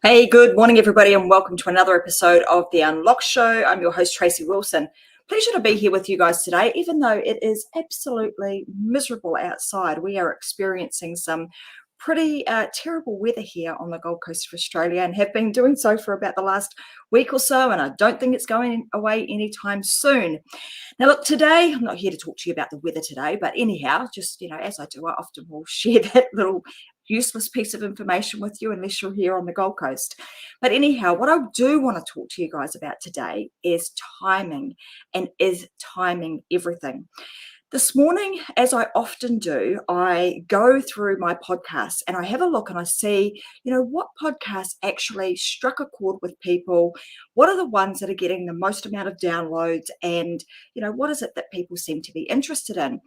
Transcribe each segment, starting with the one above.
Hey, good morning, everybody, and welcome to another episode of The Unlock Show. I'm your host, Tracy Wilson. Pleasure to be here with you guys today, even though it is absolutely miserable outside. We are experiencing some pretty terrible weather here on the Gold Coast of Australia and have been doing so for about the last week or so, and I don't think it's going away anytime soon. Now, look, today, I'm not here to talk to you about the weather today, but anyhow, just, as I do, I often will share that little useless piece of information with you unless you're here on the Gold Coast. But anyhow, what I do want to talk to you guys about today is timing, and is timing everything? This morning, as I often do, I go through my podcasts and I have a look and I see, what podcasts actually struck a chord with people. What are the ones that are getting the most amount of downloads? And, what is it that people seem to be interested in?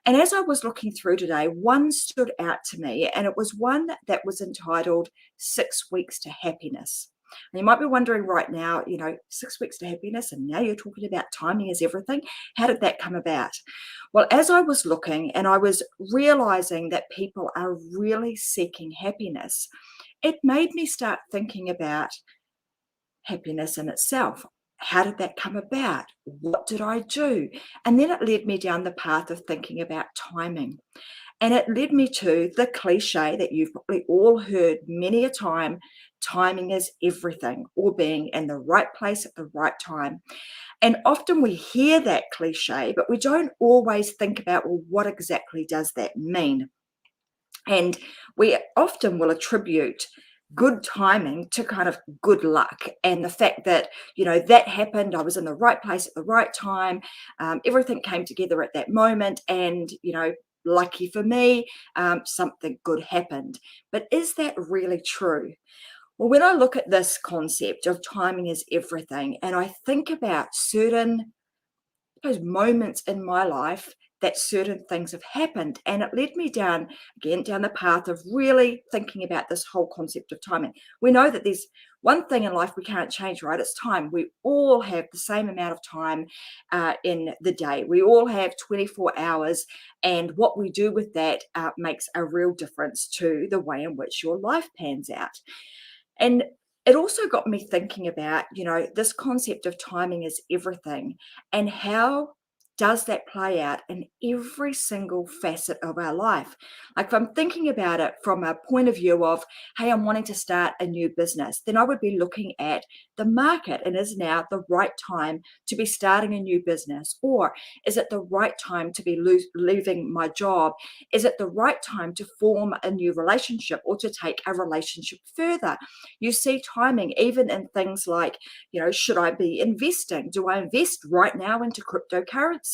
And as I was looking through today, one stood out to me, and it was one that was entitled 6 Weeks to Happiness. And you might be wondering right now, 6 weeks to happiness, and now you're talking about timing is everything. How did that come about? Well, as I was looking and I was realizing that people are really seeking happiness, it made me start thinking about happiness in itself. How did that come about? What did I do? And then it led me down the path of thinking about timing. And it led me to the cliche that you've probably all heard many a time: timing is everything, or being in the right place at the right time. And often we hear that cliche, but we don't always think about, well, what exactly does that mean? And we often will attribute good timing to kind of good luck, and the fact that, that happened, I was in the right place at the right time, everything came together at that moment, and, lucky for me, something good happened. But is that really true? Well, when I look at this concept of timing is everything, and I think about certain those moments in my life that certain things have happened, and it led me down the path of really thinking about this whole concept of timing. We know that there's one thing in life we can't change, right? It's time. We all have the same amount of time in the day. We all have 24 hours, and what we do with that makes a real difference to the way in which your life pans out. And it also got me thinking about, this concept of timing is everything, and how does that play out in every single facet of our life? Like, if I'm thinking about it from a point of view of, hey, I'm wanting to start a new business, then I would be looking at the market, and is now the right time to be starting a new business? Or is it the right time to be leaving my job? Is it the right time to form a new relationship or to take a relationship further? You see timing even in things like, should I be investing? Do I invest right now into cryptocurrency?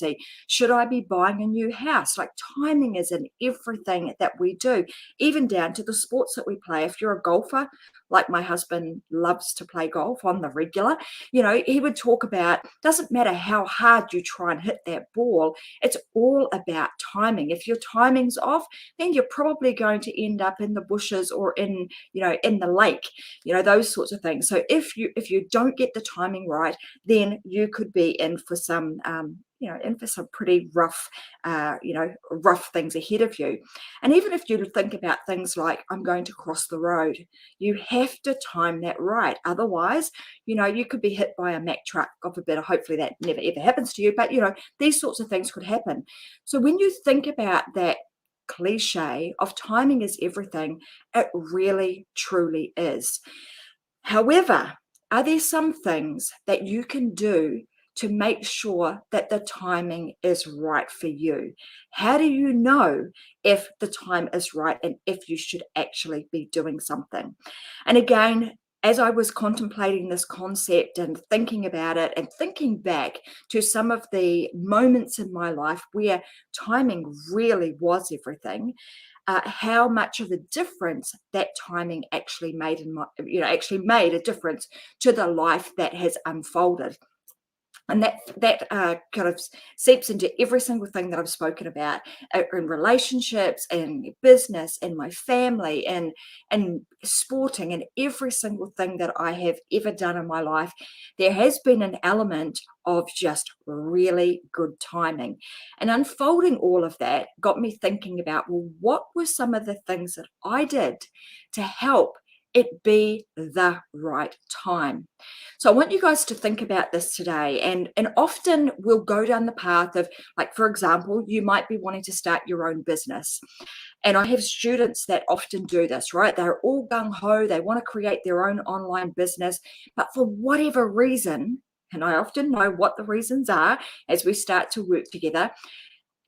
Should I be buying a new house? Like, timing is in everything that we do, even down to the sports that we play. If you're a golfer, like my husband loves to play golf on the regular, he would talk about, doesn't matter how hard you try and hit that ball, it's all about timing. If your timing's off, then you're probably going to end up in the bushes or in the lake, those sorts of things. So if you don't get the timing right, then you could be in for some pretty rough rough things ahead of you. And even if you think about things like, I'm going to cross the road, you have to time that right. Otherwise, you could be hit by a Mack truck. God forbid, hopefully that never ever happens to you, but these sorts of things could happen. So when you think about that cliche of timing is everything, it really truly is. However, are there some things that you can do to make sure that the timing is right for you? How do you know if the time is right and if you should actually be doing something? And again, as I was contemplating this concept and thinking about it and thinking back to some of the moments in my life where timing really was everything, how much of a difference that timing actually made actually made a difference to the life that has unfolded. And that kind of seeps into every single thing that I've spoken about in relationships, in business, in my family, and sporting, and every single thing that I have ever done in my life. There has been an element of just really good timing. And unfolding all of that got me thinking about, well, what were some of the things that I did to help it be the right time. So I want you guys to think about this today. And often we'll go down the path of, like, for example, you might be wanting to start your own business. And I have students that often do this, right? They're all gung-ho. They want to create their own online business. But for whatever reason, and I often know what the reasons are as we start to work together,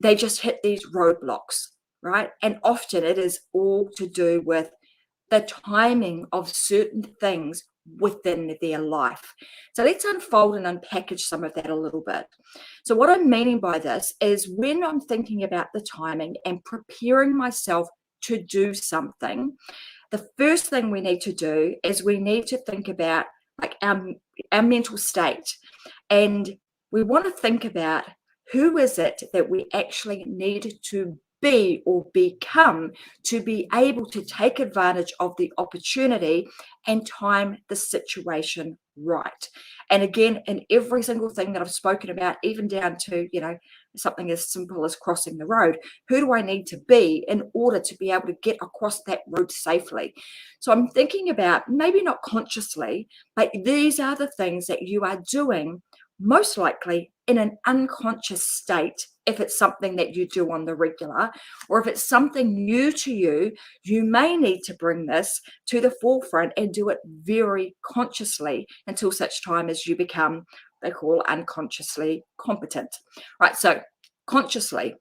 they just hit these roadblocks, right? And often it is all to do with the timing of certain things within their life. So let's unfold and unpackage some of that a little bit. So what I'm meaning by this is when I'm thinking about the timing and preparing myself to do something, the first thing we need to do is we need to think about like our mental state. And we want to think about who is it that we actually need to be or become to be able to take advantage of the opportunity and time the situation right. And again, in every single thing that I've spoken about, even down to, something as simple as crossing the road, who do I need to be in order to be able to get across that road safely? So I'm thinking about, maybe not consciously, but these are the things that you are doing most likely in an unconscious state. If it's something that you do on the regular, or if it's something new to you, you may need to bring this to the forefront and do it very consciously until such time as you become, they call, unconsciously competent. Right, so consciously,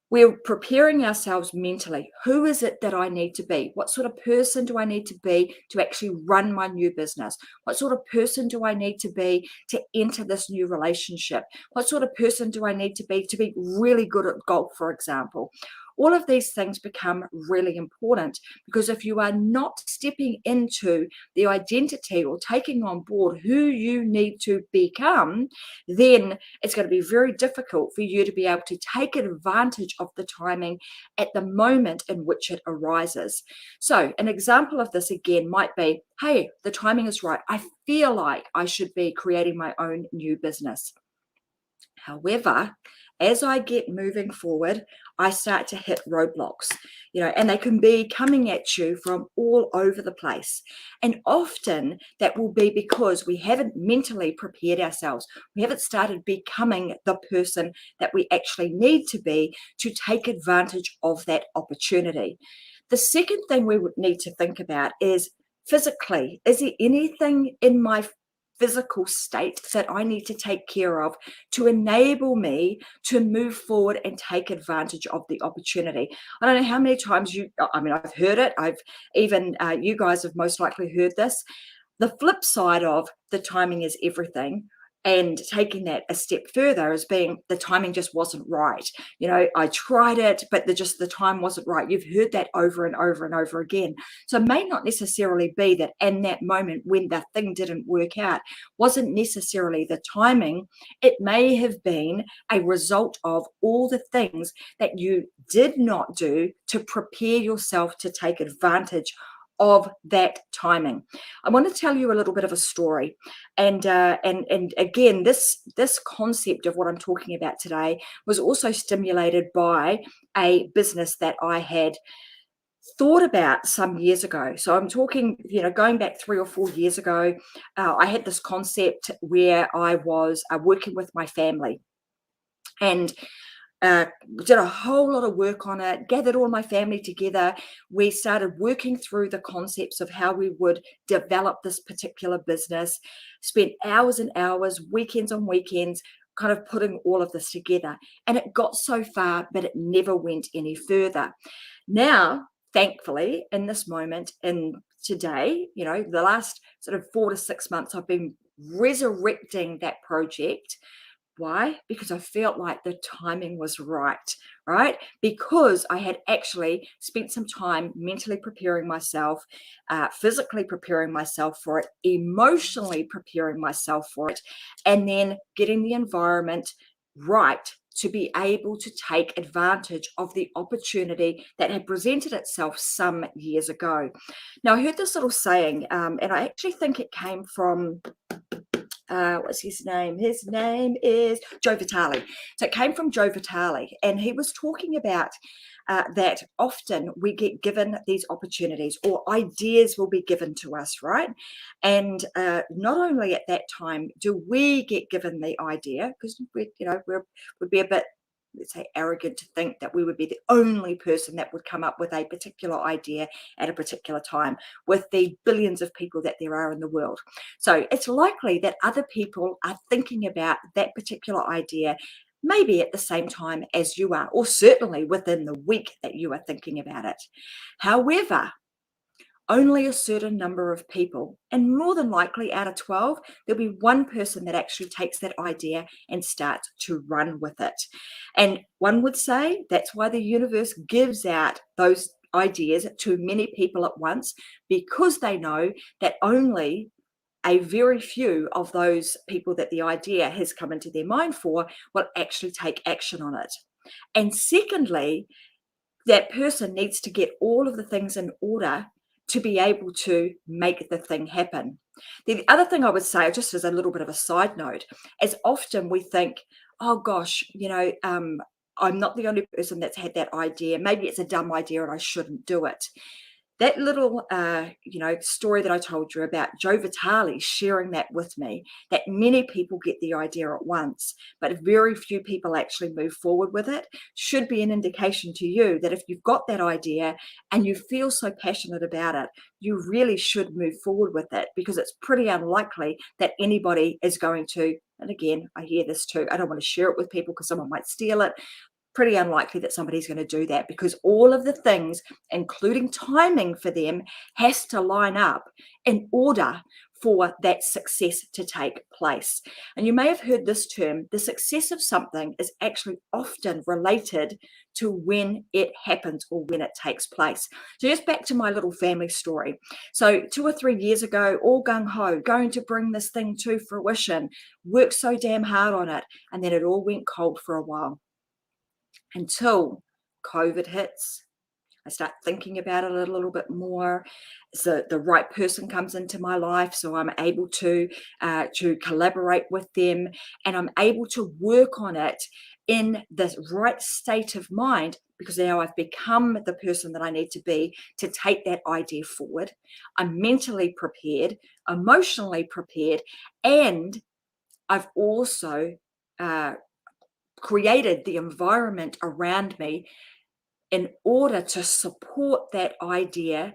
we're preparing ourselves mentally. Who is it that I need to be? What sort of person do I need to be to actually run my new business? What sort of person do I need to be to enter this new relationship? What sort of person do I need to be really good at golf, for example? All of these things become really important because if you are not stepping into the identity or taking on board who you need to become, then it's going to be very difficult for you to be able to take advantage of the timing at the moment in which it arises. So an example of this again might be, hey, the timing is right. I feel like I should be creating my own new business. However, as I get moving forward, I start to hit roadblocks, and they can be coming at you from all over the place. And often that will be because we haven't mentally prepared ourselves. We haven't started becoming the person that we actually need to be to take advantage of that opportunity. The second thing we would need to think about is physically, is there anything in my physical state that I need to take care of to enable me to move forward and take advantage of the opportunity? I don't know how many times I've heard it. I've even, you guys have most likely heard this. The flip side of the timing is everything, and taking that a step further as being the timing just wasn't right. I tried it, but the time wasn't right. You've heard that over and over and over again. So it may not necessarily be that in that moment when the thing didn't work out wasn't necessarily the timing. It may have been a result of all the things that you did not do to prepare yourself to take advantage of that timing. I want to tell you a little bit of a story, and again, this concept of what I'm talking about today was also stimulated by a business that I had thought about some years ago. So I'm talking, going back 3 or 4 years ago. I had this concept where I was working with my family, and did a whole lot of work on it, gathered all my family together. We started working through the concepts of how we would develop this particular business, spent hours and hours, weekends on weekends, kind of putting all of this together. And it got so far, but it never went any further. Now, thankfully, in this moment, in today, the last sort of 4 to 6 months, I've been resurrecting that project. Why? Because I felt like the timing was right? Because I had actually spent some time mentally preparing myself, physically preparing myself for it, emotionally preparing myself for it, and then getting the environment right to be able to take advantage of the opportunity that had presented itself some years ago. Now, I heard this little saying, and I actually think it came from what's his name? His name is Joe Vitale. So it came from Joe Vitale, and he was talking about that often we get given these opportunities, or ideas will be given to us, right? And not only at that time do we get given the idea, because would be a bit, let's say, arrogant to think that we would be the only person that would come up with a particular idea at a particular time with the billions of people that there are in the world. So it's likely that other people are thinking about that particular idea maybe at the same time as you are, or certainly within the week that you are thinking about it. However, only a certain number of people, and more than likely out of 12, there'll be one person that actually takes that idea and starts to run with it. And one would say that's why the universe gives out those ideas to many people at once, because they know that only a very few of those people that the idea has come into their mind for will actually take action on it. And secondly, that person needs to get all of the things in order to be able to make the thing happen. The other thing I would say, just as a little bit of a side note, is often we think, oh gosh, I'm not the only person that's had that idea. Maybe it's a dumb idea and I shouldn't do it. That little, story that I told you about Joe Vitale sharing that with me, that many people get the idea at once, but very few people actually move forward with it, should be an indication to you that if you've got that idea and you feel so passionate about it, you really should move forward with it, because it's pretty unlikely that anybody is going to, and again, I hear this too, I don't want to share it with people because someone might steal it. Pretty unlikely that somebody's going to do that, because all of the things, including timing for them, has to line up in order for that success to take place. And you may have heard this term, the success of something is actually often related to when it happens or when it takes place. So just back to my little family story. So 2 or 3 years ago, all gung-ho, going to bring this thing to fruition, worked so damn hard on it, and then it all went cold for a while. Until COVID hits, I start thinking about it a little bit more. So the right person comes into my life, so I'm able to collaborate with them, and I'm able to work on it in the right state of mind, because now I've become the person that I need to be to take that idea forward. I'm mentally prepared, emotionally prepared, and I've also created the environment around me in order to support that idea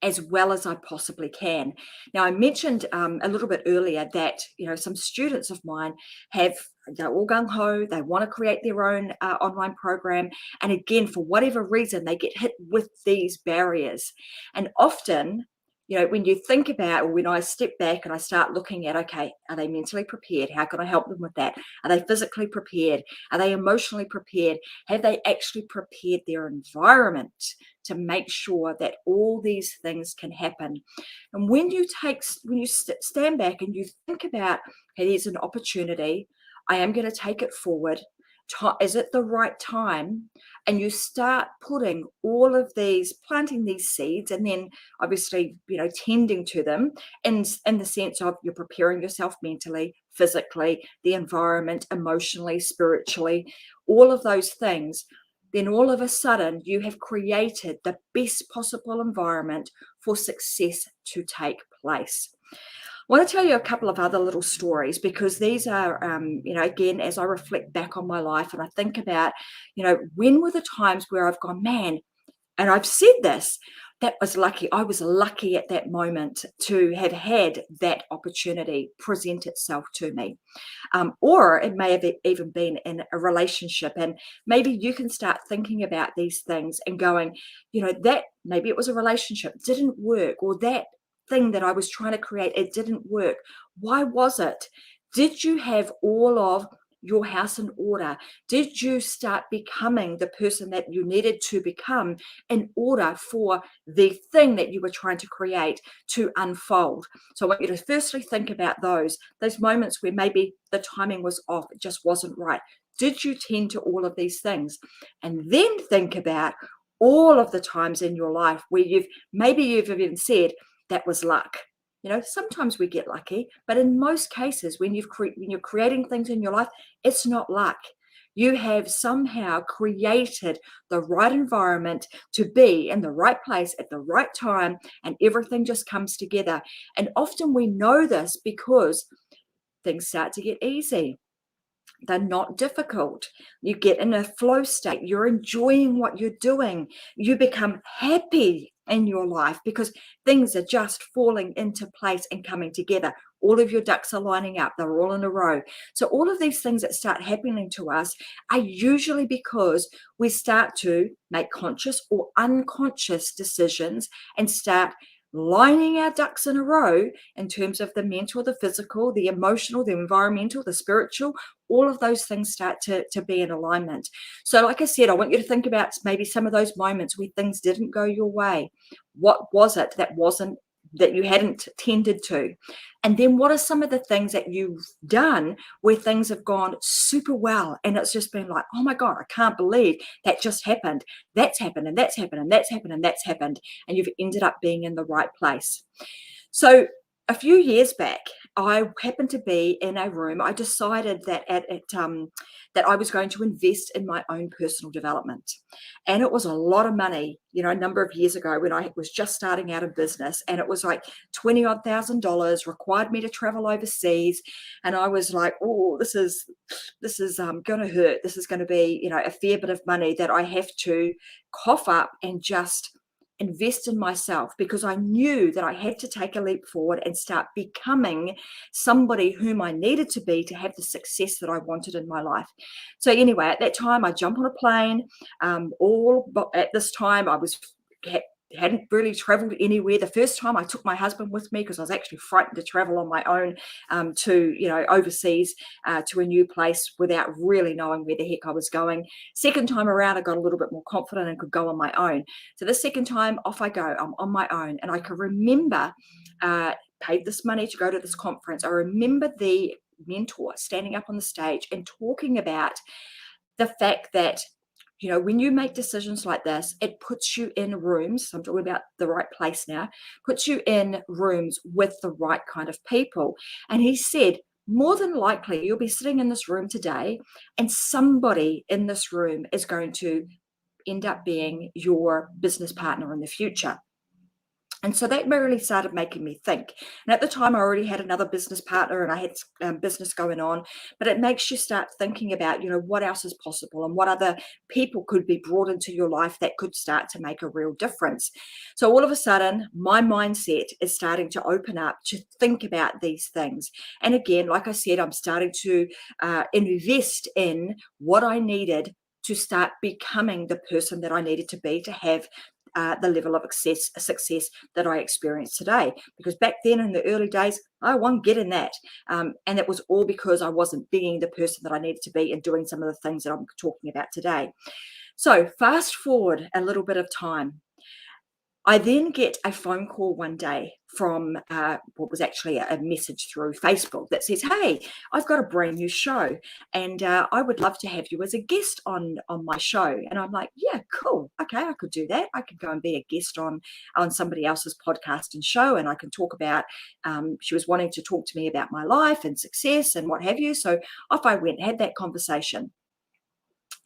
as well as I possibly can. Now, I mentioned a little bit earlier that some students of mine they're all gung-ho, they want to create their own online program, and again, for whatever reason, they get hit with these barriers. And often, when you think about, or when I step back and I start looking at, okay, are they mentally prepared? How can I help them with that? Are they physically prepared? Are they emotionally prepared? Have they actually prepared their environment to make sure that all these things can happen? And when you stand back and you think about, hey, there's an opportunity, I am going to take it forward. Is it the right time? And you start putting planting these seeds, and then obviously, tending to them in the sense of you're preparing yourself mentally, physically, the environment, emotionally, spiritually, all of those things. Then all of a sudden you have created the best possible environment for success to take place. I want to tell you a couple of other little stories, because these are, again, as I reflect back on my life and I think about, when were the times where I've gone, man, and I've said this, that was lucky. I was lucky at that moment to have had that opportunity present itself to me. Or it may have even been in a relationship. And maybe you can start thinking about these things and going, that maybe it was a relationship, didn't work, or that thing that I was trying to create, it didn't work. Why was it? Did you have all of your house in order? Did you start becoming the person that you needed to become in order for the thing that you were trying to create to unfold? So I want you to firstly think about those moments where maybe the timing was off, it just wasn't right. Did you tend to all of these things? And then think about all of the times in your life where you've even said, that was luck. Sometimes we get lucky, but in most cases, when you're creating things in your life, it's not luck. You have somehow created the right environment to be in the right place at the right time, and everything just comes together. And often we know this because things start to get easy. They're not difficult. You get in a flow state. You're enjoying what you're doing. You become happy in your life because things are just falling into place and coming together. All of your ducks are lining up. They're all in a row. So all of these things that start happening to us are usually because we start to make conscious or unconscious decisions and start lining our ducks in a row in terms of the mental, the physical, the emotional, the environmental, the spiritual. All of those things start to be in alignment. So like I said, I want you to think about maybe some of those moments where things didn't go your way. What was it that you hadn't tended to? And then what are some of the things that you've done where things have gone super well, and it's just been like, oh my God, I can't believe that just happened. That's happened, and that's happened, and that's happened, and that's happened. And you've ended up being in the right place. So a few years back, I happened to be in a room. I decided that that I was going to invest in my own personal development, and it was a lot of money. A number of years ago when I was just starting out in business, and it was like $20,000, required me to travel overseas, and I was like, oh, this is going to hurt. This is going to be a fair bit of money that I have to cough up and just invest in myself, because I knew that I had to take a leap forward and start becoming somebody whom I needed to be to have the success that I wanted in my life. So anyway, at that time, I jumped on a plane. At this time, hadn't really traveled anywhere. The first time I took my husband with me because I was actually frightened to travel on my own to overseas to a new place without really knowing where the heck I was going. Second time around, I got a little bit more confident and could go on my own. So the second time, off I go. I'm on my own, and I can remember paid this money to go to this conference. I remember the mentor standing up on the stage and talking about the fact that when you make decisions like this, it puts you in rooms. I'm talking about the right place now, puts you in rooms with the right kind of people. And he said, more than likely, you'll be sitting in this room today, and somebody in this room is going to end up being your business partner in the future. And so that really started making me think. And at the time, I already had another business partner and I had business going on. But it makes you start thinking about, what else is possible and what other people could be brought into your life that could start to make a real difference. So all of a sudden, my mindset is starting to open up to think about these things. And again, like I said, I'm starting to invest in what I needed to start becoming the person that I needed to be to have the level of success that I experienced today. Because back then in the early days, I wasn't getting that. And it was all because I wasn't being the person that I needed to be and doing some of the things that I'm talking about today. So fast forward a little bit of time. I then get a phone call one day from what was actually a message through Facebook that says, hey, I've got a brand new show and I would love to have you as a guest on my show. And I'm like, yeah, cool. Okay, I could do that. I could go and be a guest on somebody else's podcast and show, and I can talk about, she was wanting to talk to me about my life and success and what have you. So off I went, had that conversation.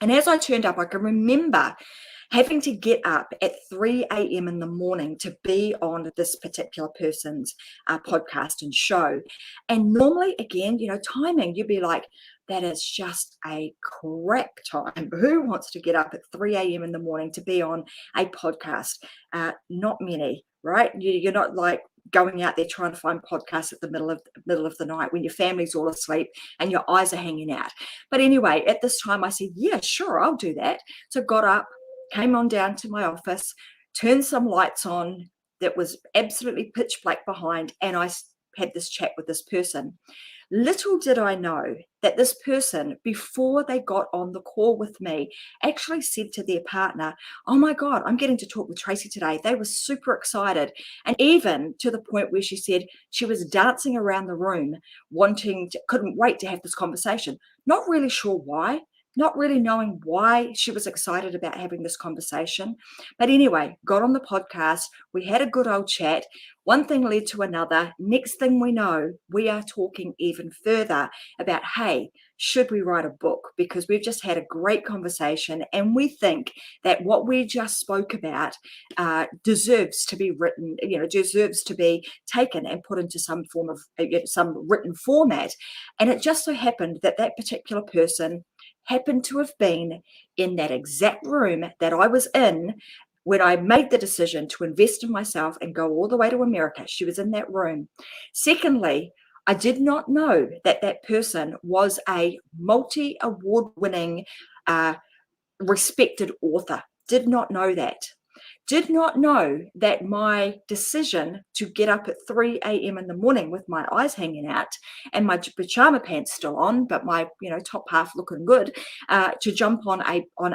And as I turned up, I can remember having to get up at 3 a.m. in the morning to be on this particular person's podcast and show. And normally, again, timing, you'd be like, that is just a crap time. Who wants to get up at 3 a.m. in the morning to be on a podcast? Not many, right? You're not like going out there trying to find podcasts at the middle of the night when your family's all asleep and your eyes are hanging out. But anyway, at this time I said, yeah, sure, I'll do that. So got up, came on down to my office, turned some lights on that was absolutely pitch black behind, and I had this chat with this person. Little did I know that this person, before they got on the call with me, actually said to their partner, oh my God, I'm getting to talk with Tracy today. They were super excited. And even to the point where she said she was dancing around the room, couldn't wait to have this conversation. Not really sure why, not really knowing why she was excited about having this conversation. But anyway, got on the podcast. We had a good old chat. One thing led to another. Next thing we know, we are talking even further about, hey, should we write a book? Because we've just had a great conversation and we think that what we just spoke about deserves to be written, deserves to be taken and put into some form of some written format. And it just so happened that that particular person happened to have been in that exact room that I was in when I made the decision to invest in myself and go all the way to America. She was in that room. Secondly, I did not know that that person was a multi-award winning, respected author. Did not know that. Did not know that my decision to get up at 3 a.m. in the morning with my eyes hanging out and my pajama pants still on, but my top half looking good, to jump on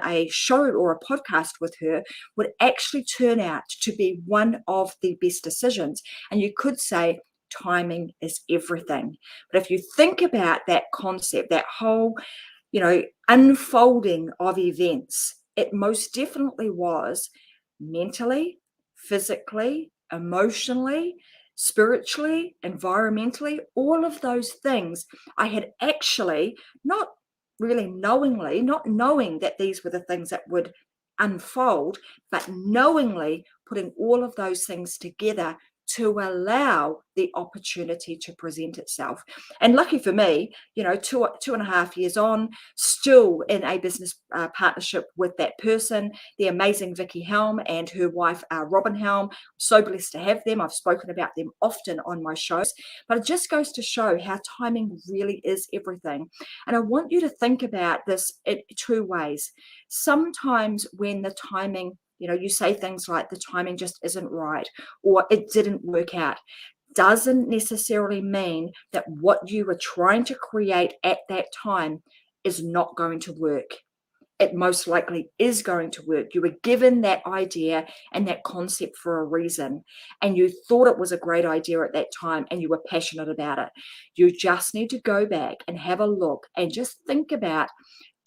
a show or a podcast with her would actually turn out to be one of the best decisions. And you could say timing is everything. But if you think about that concept, that whole unfolding of events, it most definitely was mentally, physically, emotionally, spiritually, environmentally, all of those things. I had actually not really knowingly, not knowing that these were the things that would unfold, but knowingly putting all of those things together to allow the opportunity to present itself. And lucky for me, 2.5 years on, still in a business partnership with that person, the amazing Vicky Helm and her wife, Robin Helm. So blessed to have them. I've spoken about them often on my shows, but it just goes to show how timing really is everything. And I want you to think about this in two ways. Sometimes when the timing, you say things like the timing just isn't right or it didn't work out, doesn't necessarily mean that what you were trying to create at that time is not going to work. It most likely is going to work. You were given that idea and that concept for a reason, and you thought it was a great idea at that time and you were passionate about it. You just need to go back and have a look and just think about,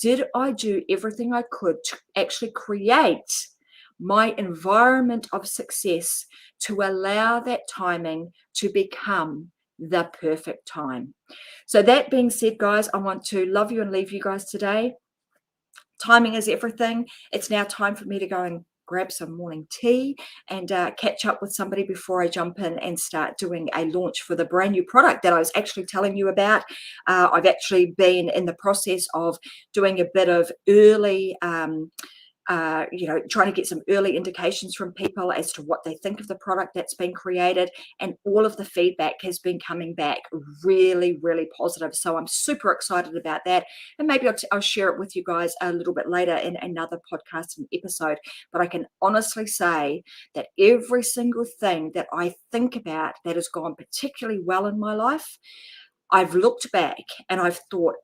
did I do everything I could to actually create my environment of success to allow that timing to become the perfect time? So that being said, guys, I want to love you and leave you guys today. Timing is everything. It's now time for me to go and grab some morning tea and catch up with somebody before I jump in and start doing a launch for the brand new product that I was actually telling you about. I've actually been in the process of doing a bit of early trying to get some early indications from people as to what they think of the product that's been created, and all of the feedback has been coming back really, really positive. So I'm super excited about that, and maybe I'll share it with you guys a little bit later in another podcast and episode. But I can honestly say that every single thing that I think about that has gone particularly well in my life, I've looked back and I've thought,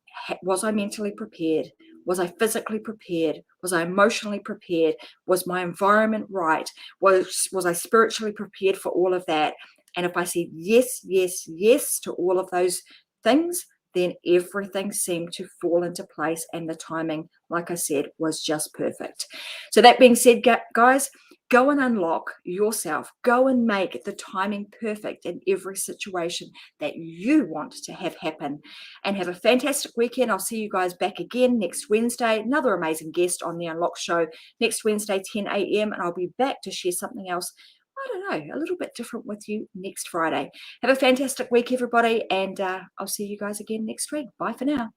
was I mentally prepared? Was I physically prepared? Was I emotionally prepared? Was my environment right? Was I spiritually prepared for all of that? And if I said yes, yes, yes to all of those things, then everything seemed to fall into place, and the timing, like I said, was just perfect. So that being said, guys, go and unlock yourself. Go and make the timing perfect in every situation that you want to have happen. And have a fantastic weekend. I'll see you guys back again next Wednesday. Another amazing guest on the Unlock Show next Wednesday, 10 a.m. And I'll be back to share something else, I don't know, a little bit different with you next Friday. Have a fantastic week, everybody. And I'll see you guys again next week. Bye for now.